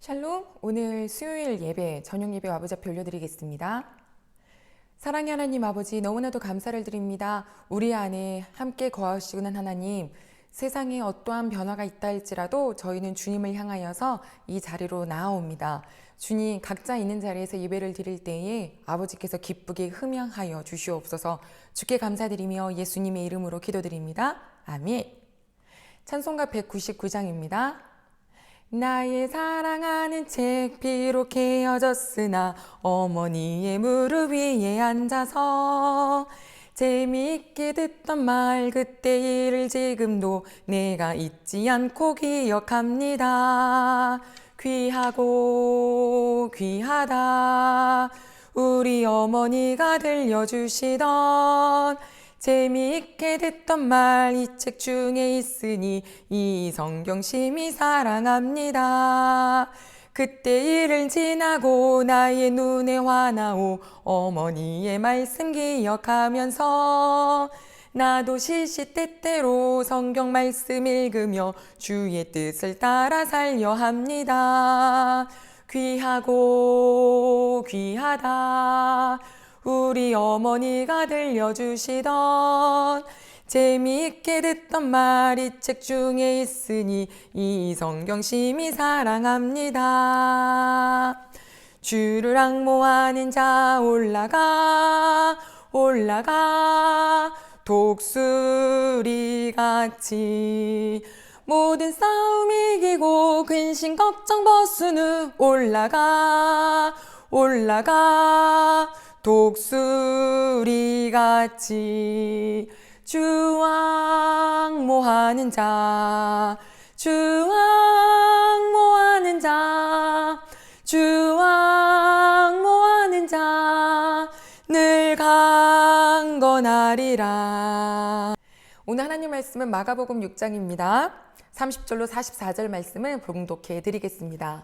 샬롬, 오늘 수요일 예배, 저녁 예배 와부좌표 올려드리겠습니다. 사랑의 하나님 아버지, 너무나도 감사를 드립니다. 우리 안에 함께 거하시는 하나님, 세상에 어떠한 변화가 있다 할지라도 저희는 주님을 향하여서 이 자리로 나아옵니다. 주님, 각자 있는 자리에서 예배를 드릴 때에 아버지께서 기쁘게 흠양하여 주시옵소서. 주께 감사드리며 예수님의 이름으로 기도드립니다. 아멘. 찬송가 199장입니다. 나의 사랑하는 책 비록 헤어졌으나 어머니의 무릎 위에 앉아서 재미있게 듣던 말 그때 일을 지금도 내가 잊지 않고 기억합니다. 귀하고 귀하다 우리 어머니가 들려주시던 재미있게 듣던 말 이 책 중에 있으니 이 성경 심히 사랑합니다. 그때 일을 지나고 나의 눈에 화나오 어머니의 말씀 기억하면서 나도 시시때때로 성경 말씀 읽으며 주의 뜻을 따라 살려 합니다. 귀하고 귀하다 우리 어머니가 들려주시던 재미있게 듣던 말 이 책 중에 있으니 이 성경 심히 사랑합니다. 주를 앙모하는 자 올라가 올라가 독수리같이 모든 싸움 이기고 근심 걱정 벗은 후 올라가 올라가 독수리같이 주앙모하는 자 주앙모하는 자 주앙모하는 자 늘 강건하리라. 오늘 하나님 말씀은 마가복음 6장입니다. 30절로 44절 말씀을 봉독해 드리겠습니다.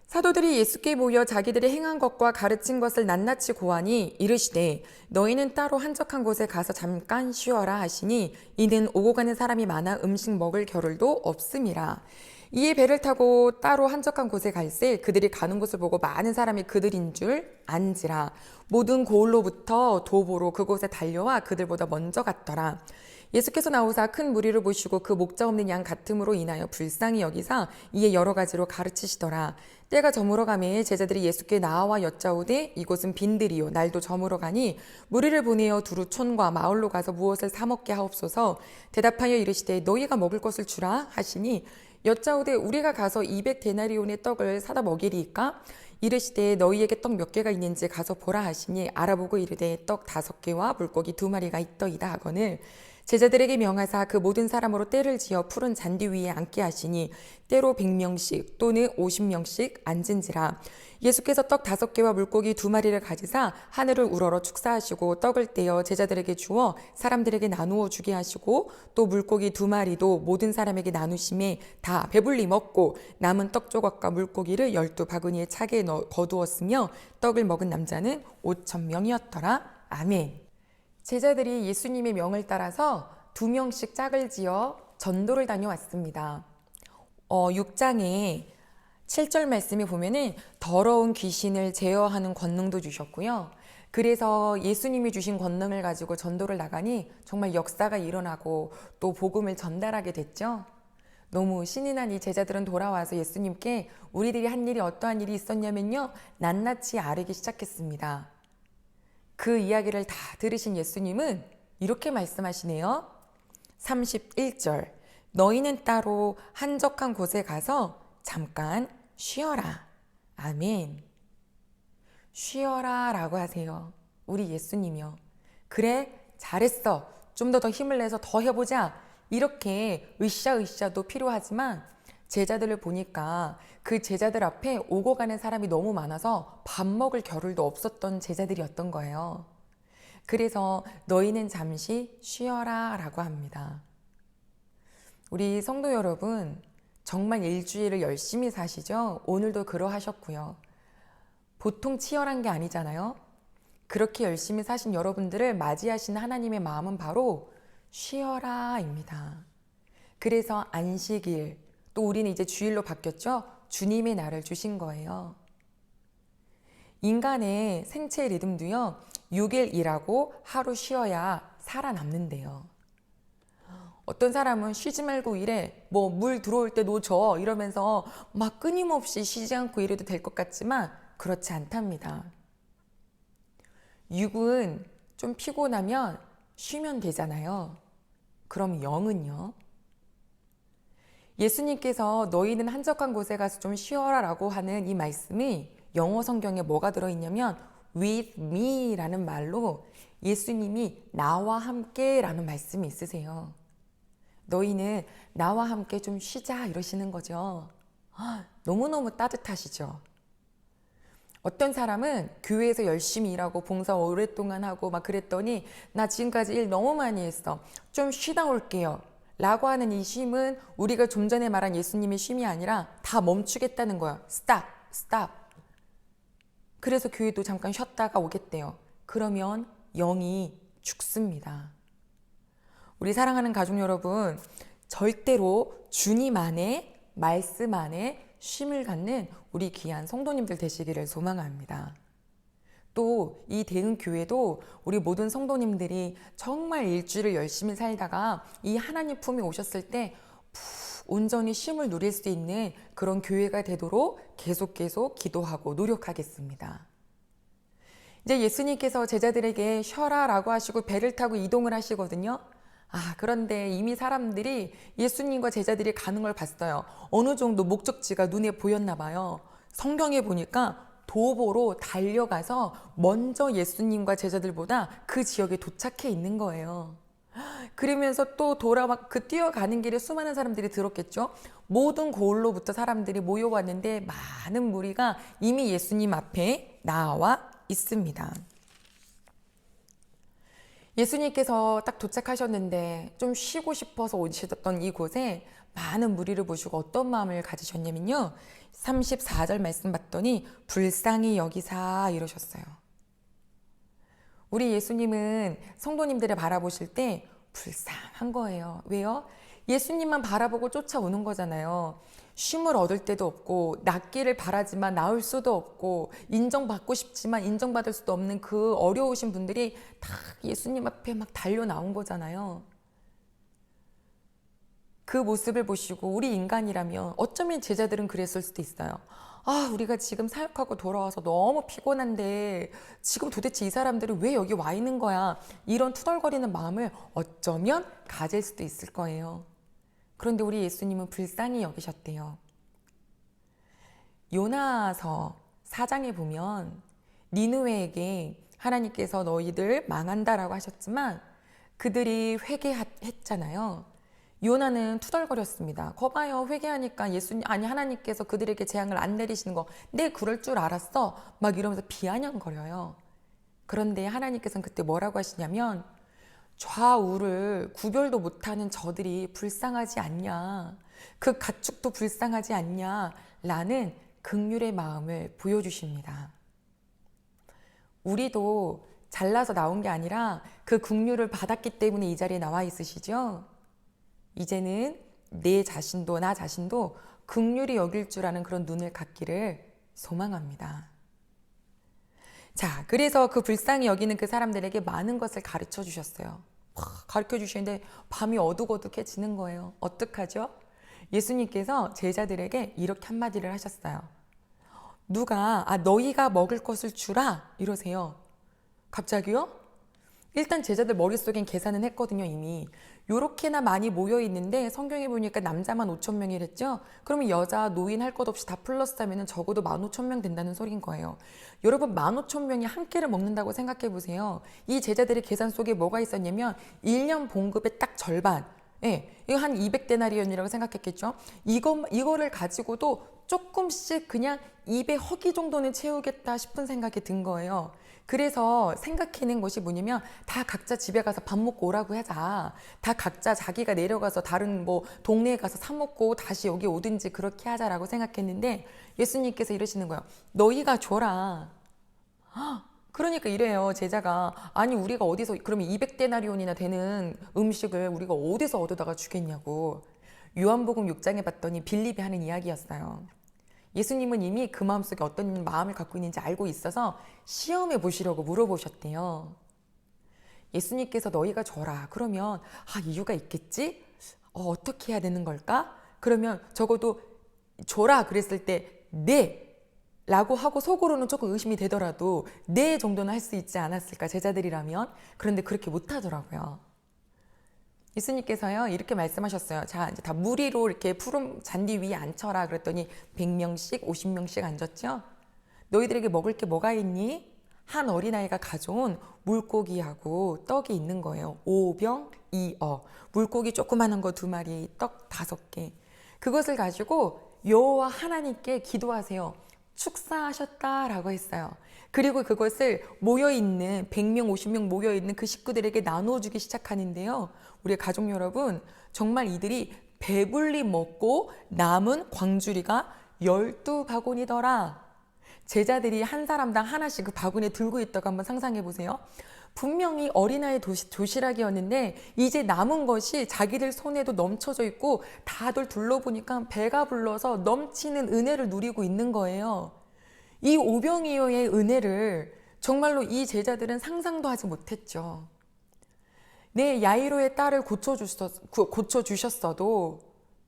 사도들이 예수께 모여 자기들이 행한 것과 가르친 것을 낱낱이 고하니 이르시되 너희는 따로 한적한 곳에 가서 잠깐 쉬어라 하시니 이는 오고 가는 사람이 많아 음식 먹을 겨를도 없음이라. 이에 배를 타고 따로 한적한 곳에 갈새 그들이 가는 곳을 보고 많은 사람이 그들인 줄 안지라. 모든 고을로부터 도보로 그곳에 달려와 그들보다 먼저 갔더라. 예수께서 나오사 큰 무리를 보시고 그 목자 없는 양 같음으로 인하여 불쌍히 여기사 이에 여러 가지로 가르치시더라. 때가 저물어 가매 제자들이 예수께 나와 여짜오되 이곳은 빈들이요 날도 저물어 가니 무리를 보내어 두루 촌과 마을로 가서 무엇을 사 먹게 하옵소서. 대답하여 이르시되 너희가 먹을 것을 주라 하시니 여짜오되 우리가 가서 200데나리온의 떡을 사다 먹이리이까? 이르시되 너희에게 떡 몇 개가 있는지 가서 보라 하시니 알아보고 이르되 떡 5개와 물고기 2마리가 있더이다 하거늘 제자들에게 명하사 그 모든 사람으로 떼를 지어 푸른 잔디 위에 앉게 하시니 때로 100명씩 또는 50명씩 앉은지라. 예수께서 떡 5개와 물고기 2마리를 가지사 하늘을 우러러 축사하시고 떡을 떼어 제자들에게 주어 사람들에게 나누어 주게 하시고 또 물고기 2마리도 모든 사람에게 나누심에 다 배불리 먹고 남은 떡 조각과 물고기를 12바구니에 차게 거두었으며 떡을 먹은 남자는 5,000명이었더라. 아멘. 제자들이 예수님의 명을 따라서 2명씩 짝을 지어 전도를 다녀왔습니다. 6장에 7절 말씀에 보면은 더러운 귀신을 제어하는 권능도 주셨고요. 그래서 예수님이 주신 권능을 가지고 전도를 나가니 정말 역사가 일어나고 또 복음을 전달하게 됐죠. 너무 신이 난 이 제자들은 돌아와서 예수님께 우리들이 한 일이 어떠한 일이 있었냐면요. 낱낱이 아뢰기 시작했습니다. 그 이야기를 다 들으신 예수님은 이렇게 말씀하시네요. 31절 너희는 따로 한적한 곳에 가서 잠깐 쉬어라. 아멘. 쉬어라 라고 하세요. 우리 예수님이요. 그래 잘했어. 좀 더 힘을 내서 더 해보자. 이렇게 으쌰으쌰도 필요하지만 제자들을 보니까 그 제자들 앞에 오고 가는 사람이 너무 많아서 밥 먹을 겨를도 없었던 제자들이었던 거예요. 그래서 너희는 잠시 쉬어라 라고 합니다. 우리 성도 여러분 정말 일주일을 열심히 사시죠? 오늘도 그러하셨고요. 보통 치열한 게 아니잖아요. 그렇게 열심히 사신 여러분들을 맞이하시는 하나님의 마음은 바로 쉬어라입니다. 그래서 안식일, 또 우리는 이제 주일로 바뀌었죠? 주님의 날을 주신 거예요. 인간의 생체 리듬도요, 6일 일하고 하루 쉬어야 살아남는데요. 어떤 사람은 쉬지 말고 일해, 뭐 물 들어올 때 놓쳐 이러면서 막 끊임없이 쉬지 않고 일해도 될 것 같지만 그렇지 않답니다. 육은 좀 피곤하면 쉬면 되잖아요. 그럼 영은요? 예수님께서 너희는 한적한 곳에 가서 좀 쉬어라 라고 하는 이 말씀이 영어 성경에 뭐가 들어있냐면 with me 라는 말로 예수님이 나와 함께 라는 말씀이 있으세요. 너희는 나와 함께 좀 쉬자 이러시는 거죠. 너무너무 따뜻하시죠. 어떤 사람은 교회에서 열심히 일하고 봉사 오랫동안 하고 막 그랬더니 나 지금까지 일 너무 많이 했어. 좀 쉬다 올게요. 라고 하는 이 쉼은 우리가 좀 전에 말한 예수님의 쉼이 아니라 다 멈추겠다는 거야. 스탑, 스탑. 그래서 교회도 잠깐 쉬었다가 오겠대요. 그러면 영이 죽습니다. 우리 사랑하는 가족 여러분, 절대로 주님 안에, 말씀 안에 쉼을 갖는 우리 귀한 성도님들 되시기를 소망합니다. 또 이 대흥교회도 우리 모든 성도님들이 정말 일주일을 열심히 살다가 이 하나님 품에 오셨을 때 온전히 쉼을 누릴 수 있는 그런 교회가 되도록 계속 기도하고 노력하겠습니다. 이제 예수님께서 제자들에게 쉬어라 라고 하시고 배를 타고 이동을 하시거든요. 그런데 이미 사람들이 예수님과 제자들이 가는 걸 봤어요. 어느 정도 목적지가 눈에 보였나 봐요. 성경에 보니까 도보로 달려가서 먼저 예수님과 제자들보다 그 지역에 도착해 있는 거예요. 그러면서 또 뛰어가는 길에 수많은 사람들이 들었겠죠. 모든 고을로부터 사람들이 모여왔는데 많은 무리가 이미 예수님 앞에 나와 있습니다. 예수님께서 딱 도착하셨는데 좀 쉬고 싶어서 오셨던 이곳에 많은 무리를 보시고 어떤 마음을 가지셨냐면요. 34절 말씀 봤더니 불쌍히 여기사 이러셨어요. 우리 예수님은 성도님들을 바라보실 때 불쌍한 거예요. 왜요? 예수님만 바라보고 쫓아오는 거잖아요. 쉼을 얻을 때도 없고 낫기를 바라지만 나을 수도 없고 인정받고 싶지만 인정받을 수도 없는 그 어려우신 분들이 다 예수님 앞에 막 달려 나온 거잖아요. 그 모습을 보시고 우리 인간이라면 어쩌면 제자들은 그랬을 수도 있어요. 우리가 지금 사역하고 돌아와서 너무 피곤한데 지금 도대체 이 사람들은 왜 여기 와 있는 거야? 이런 투덜거리는 마음을 어쩌면 가질 수도 있을 거예요. 그런데 우리 예수님은 불쌍히 여기셨대요. 요나서 4장에 보면 니느웨에게 하나님께서 너희들 망한다라고 하셨지만 그들이 회개했잖아요. 요나는 투덜거렸습니다. 거봐요, 회개하니까 하나님께서 그들에게 재앙을 안 내리시는 거. 네, 그럴 줄 알았어. 막 이러면서 비아냥거려요. 그런데 하나님께서는 그때 뭐라고 하시냐면 좌우를 구별도 못하는 저들이 불쌍하지 않냐, 그 가축도 불쌍하지 않냐 라는 긍휼의 마음을 보여주십니다. 우리도 잘나서 나온 게 아니라 그 긍휼을 받았기 때문에 이 자리에 나와 있으시죠? 이제는 나 자신도 긍휼히 여길 줄 아는 그런 눈을 갖기를 소망합니다. 자, 그래서 그 불쌍히 여기는 그 사람들에게 많은 것을 가르쳐 주셨어요. 가르쳐 주시는데 밤이 어둑어둑해지는 거예요. 어떡하죠? 예수님께서 제자들에게 이렇게 한마디를 하셨어요. 너희가 먹을 것을 주라 이러세요. 갑자기요? 일단 제자들 머릿속엔 계산은 했거든요, 이미. 요렇게나 많이 모여있는데 성경에 보니까 남자만 5,000명이랬죠? 그러면 여자, 노인 할 것 없이 다 플러스하면 적어도 15,000명 된다는 소리인 거예요. 여러분 15,000명이 한 끼를 먹는다고 생각해 보세요. 이 제자들의 계산 속에 뭐가 있었냐면 1년 봉급의 딱 절반. 이거 한 200데나리온이라고 생각했겠죠? 이거를 가지고도 조금씩 그냥 입에 허기 정도는 채우겠다 싶은 생각이 든 거예요. 그래서 생각해낸 것이 뭐냐면 다 각자 집에 가서 밥 먹고 오라고 하자. 다 각자 자기가 내려가서 다른 동네에 가서 사 먹고 다시 여기 오든지 그렇게 하자라고 생각했는데 예수님께서 이러시는 거예요. 너희가 줘라. 그러니까 이래요, 제자가. 아니 우리가 어디서 그러면 200데나리온이나 되는 음식을 우리가 어디서 얻어다가 주겠냐고. 요한복음 6장에 봤더니 빌립이 하는 이야기였어요. 예수님은 이미 그 마음속에 어떤 마음을 갖고 있는지 알고 있어서 시험해 보시려고 물어보셨대요. 예수님께서 너희가 줘라. 그러면 이유가 있겠지? 어떻게 해야 되는 걸까? 그러면 적어도 줘라 그랬을 때 네! 라고 하고 속으로는 조금 의심이 되더라도 네 정도는 할 수 있지 않았을까 제자들이라면. 그런데 그렇게 못하더라고요. 예수님께서요 이렇게 말씀하셨어요. 자, 이제 다 무리로 이렇게 푸른 잔디 위에 앉혀라 그랬더니 100명씩 50명씩 앉았죠. 너희들에게 먹을 게 뭐가 있니? 한 어린아이가 가져온 물고기하고 떡이 있는 거예요. 5병 2어. 물고기 조그마한 거 2마리, 떡 5개. 그것을 가지고 여호와 하나님께 기도하세요. 축사하셨다라고 했어요. 그리고 그것을 모여있는 100명, 50명 모여있는 그 식구들에게 나눠주기 시작하는데요. 우리 가족 여러분, 정말 이들이 배불리 먹고 남은 광주리가 12바구니더라. 제자들이 한 사람당 하나씩 그 바구니에 들고 있다고 한번 상상해 보세요. 분명히 어린아이 도시락이었는데 이제 남은 것이 자기들 손에도 넘쳐져 있고 다들 둘러보니까 배가 불러서 넘치는 은혜를 누리고 있는 거예요. 이 오병이어의 은혜를 정말로 이 제자들은 상상도 하지 못했죠. 네, 야이로의 딸을 고쳐주셨어도,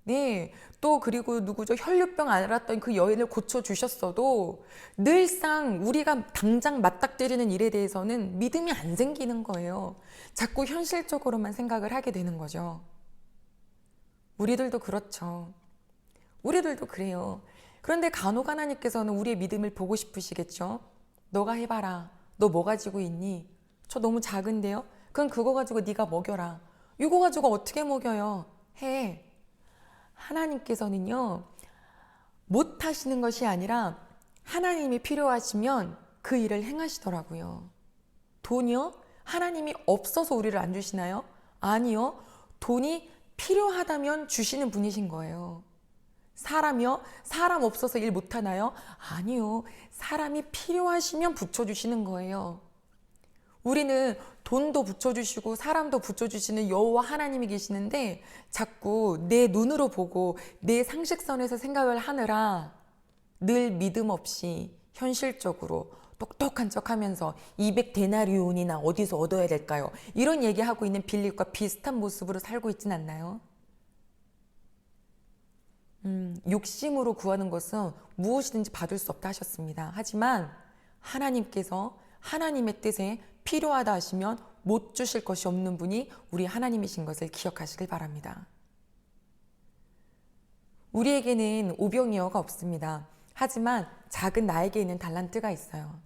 네, 또 그리고 누구죠? 혈류병 앓았던 그 여인을 고쳐주셨어도 늘상 우리가 당장 맞닥뜨리는 일에 대해서는 믿음이 안 생기는 거예요. 자꾸 현실적으로만 생각을 하게 되는 거죠. 우리들도 그렇죠. 우리들도 그래요. 그런데 간혹 하나님께서는 우리의 믿음을 보고 싶으시겠죠. 너가 해봐라. 너 뭐 가지고 있니? 저 너무 작은데요? 그럼 그거 가지고 네가 먹여라. 이거 가지고 어떻게 먹여요? 해. 하나님께서는요. 못하시는 것이 아니라 하나님이 필요하시면 그 일을 행하시더라고요. 돈이요? 하나님이 없어서 우리를 안 주시나요? 아니요. 돈이 필요하다면 주시는 분이신 거예요. 사람이요? 사람 없어서 일 못하나요? 아니요. 사람이 필요하시면 붙여주시는 거예요. 우리는 돈도 붙여주시고 사람도 붙여주시는 여호와 하나님이 계시는데 자꾸 내 눈으로 보고 내 상식선에서 생각을 하느라 늘 믿음 없이 현실적으로 똑똑한 척하면서 200데나리온이나 어디서 얻어야 될까요? 이런 얘기하고 있는 빌립과 비슷한 모습으로 살고 있진 않나요? 욕심으로 구하는 것은 무엇이든지 받을 수 없다 하셨습니다. 하지만 하나님께서 하나님의 뜻에 필요하다 하시면 못 주실 것이 없는 분이 우리 하나님이신 것을 기억하시길 바랍니다. 우리에게는 오병이어가 없습니다. 하지만 작은 나에게 있는 달란트가 있어요.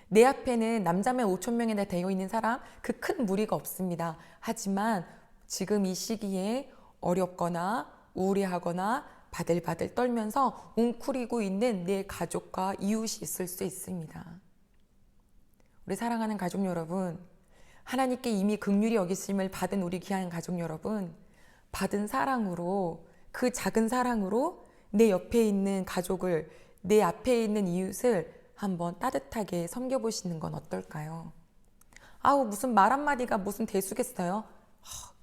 내 앞에는 남자만 5,000명이나 되어 있는 사람, 그 큰 무리가 없습니다. 하지만 지금 이 시기에 어렵거나 우울해하거나 바들바들 떨면서 웅크리고 있는 내 가족과 이웃이 있을 수 있습니다. 우리 사랑하는 가족 여러분, 하나님께 이미 긍휼히 여기심을 받은 우리 귀한 가족 여러분, 받은 사랑으로, 그 작은 사랑으로 내 옆에 있는 가족을, 내 앞에 있는 이웃을 한번 따뜻하게 섬겨보시는 건 어떨까요? 무슨 말 한마디가 무슨 대수겠어요?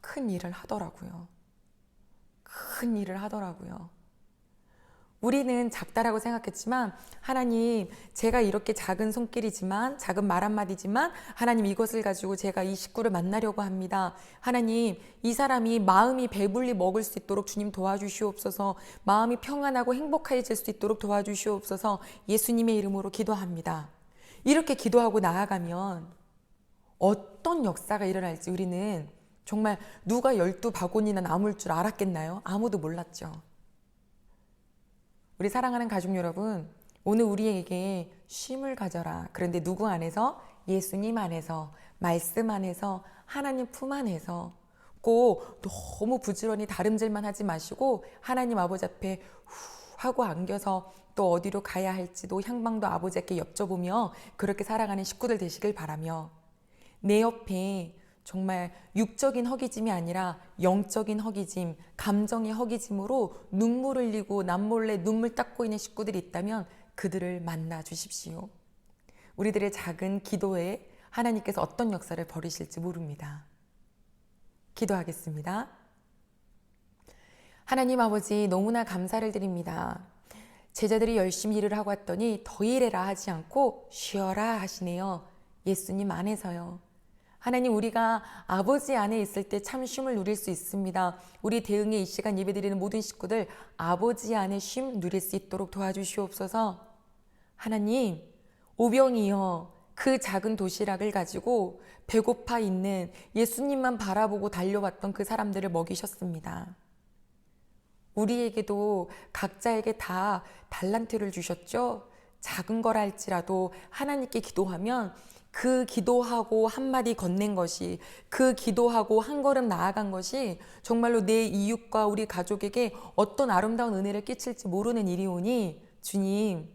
큰 일을 하더라고요. 큰 일을 하더라고요. 우리는 작다라고 생각했지만 하나님, 제가 이렇게 작은 손길이지만, 작은 말 한마디지만 하나님, 이것을 가지고 제가 이 식구를 만나려고 합니다. 하나님, 이 사람이 마음이 배불리 먹을 수 있도록 주님 도와주시옵소서. 마음이 평안하고 행복해질 수 있도록 도와주시옵소서. 예수님의 이름으로 기도합니다. 이렇게 기도하고 나아가면 어떤 역사가 일어날지 우리는 정말 누가 12바구니나 남을 줄 알았겠나요? 아무도 몰랐죠. 우리 사랑하는 가족 여러분, 오늘 우리에게 쉼을 가져라. 그런데 누구 안에서? 예수님 안에서, 말씀 안에서, 하나님 품 안에서. 꼭 너무 부지런히 다름질만 하지 마시고 하나님 아버지 앞에 하고 안겨서 또 어디로 가야 할지도 향방도 아버지께 여쭤보며 그렇게 살아가는 식구들 되시길 바라며, 내 옆에 정말 육적인 허기짐이 아니라 영적인 허기짐, 감정의 허기짐으로 눈물 흘리고 남몰래 눈물 닦고 있는 식구들이 있다면 그들을 만나 주십시오. 우리들의 작은 기도에 하나님께서 어떤 역사를 벌이실지 모릅니다. 기도하겠습니다. 하나님 아버지, 너무나 감사를 드립니다. 제자들이 열심히 일을 하고 왔더니 더 일해라 하지 않고 쉬어라 하시네요. 예수님 안에서요. 하나님, 우리가 아버지 안에 있을 때 참 쉼을 누릴 수 있습니다. 우리 대응에 이 시간 예배드리는 모든 식구들 아버지 안에 쉼 누릴 수 있도록 도와주시옵소서. 하나님, 오병이어 그 작은 도시락을 가지고 배고파 있는 예수님만 바라보고 달려왔던 그 사람들을 먹이셨습니다. 우리에게도 각자에게 다 달란트를 주셨죠. 작은 거라 할지라도 하나님께 기도하면 그 기도하고 한마디 건넨 것이, 그 기도하고 한 걸음 나아간 것이 정말로 내 이웃과 우리 가족에게 어떤 아름다운 은혜를 끼칠지 모르는 일이오니 주님,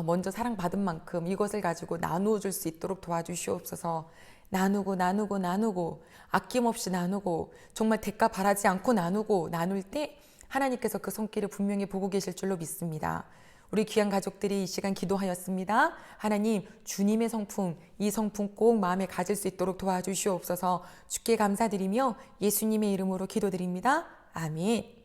먼저 사랑받은 만큼 이것을 가지고 나누어 줄 수 있도록 도와주시옵소서. 나누고 아낌없이 나누고 정말 대가 바라지 않고 나눌 때 하나님께서 그 손길을 분명히 보고 계실 줄로 믿습니다. 우리 귀한 가족들이 이 시간 기도하였습니다. 하나님, 주님의 성품, 이 성품 꼭 마음에 가질 수 있도록 도와주시옵소서. 주께 감사드리며 예수님의 이름으로 기도드립니다. 아멘.